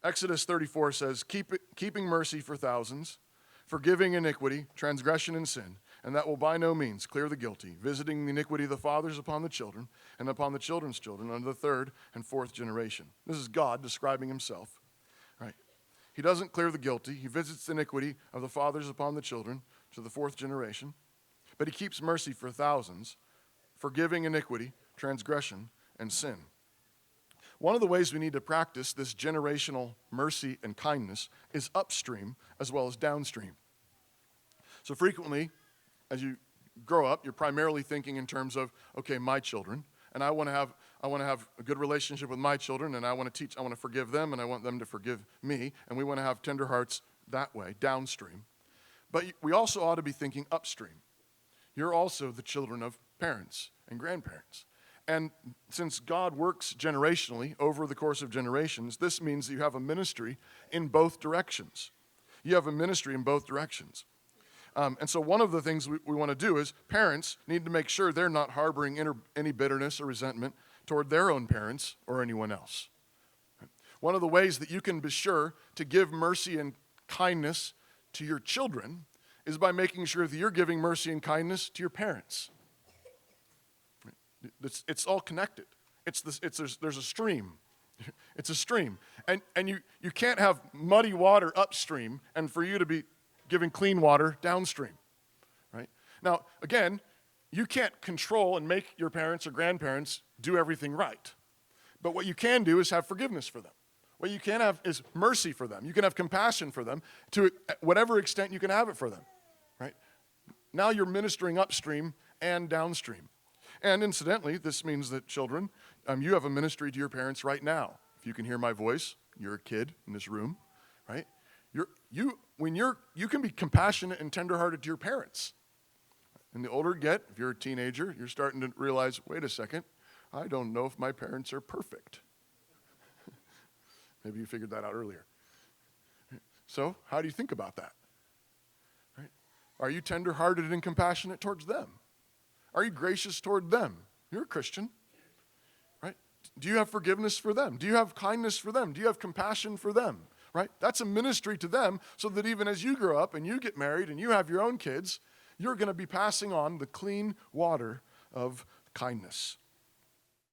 Exodus 34 says, keeping mercy for thousands, forgiving iniquity, transgression, and sin, and that will by no means clear the guilty, visiting the iniquity of the fathers upon the children, and upon the children's children, unto the third and fourth generation. This is God describing himself, right? He doesn't clear the guilty. He visits the iniquity of the fathers upon the children to the fourth generation, but he keeps mercy for thousands, forgiving iniquity, transgression, and sin. One of the ways we need to practice this generational mercy and kindness is upstream as well as downstream. So frequently, as you grow up, you're primarily thinking in terms of, okay, my children, and I want to have a good relationship with my children, and I want to forgive them, and I want them to forgive me, and we want to have tender hearts that way, downstream. But we also ought to be thinking upstream. You're also the children of parents and grandparents. And since God works generationally over the course of generations, this means that you have a ministry in both directions. You have a ministry in both directions. And so one of the things we want to do is parents need to make sure they're not harboring any bitterness or resentment toward their own parents or anyone else. One of the ways that you can be sure to give mercy and kindness to your children is by making sure that you're giving mercy and kindness to your parents. It's all connected. There's a stream. It's a stream. And you can't have muddy water upstream and for you to be giving clean water downstream, right? Now, again, you can't control and make your parents or grandparents do everything right. But what you can do is have forgiveness for them. What you can have is mercy for them. You can have compassion for them to whatever extent you can have it for them, right? Now you're ministering upstream and downstream. And incidentally, this means that children, you have a ministry to your parents right now. If you can hear my voice, you're a kid in this room, right? You can be compassionate and tenderhearted to your parents. And the older you get, if you're a teenager, you're starting to realize, wait a second, I don't know if my parents are perfect. Maybe you figured that out earlier. So how do you think about that? Right? Are you tenderhearted and compassionate towards them? Are you gracious toward them? You're a Christian, right? Do you have forgiveness for them? Do you have kindness for them? Do you have compassion for them, right? That's a ministry to them so that even as you grow up and you get married and you have your own kids, you're going to be passing on the clean water of kindness.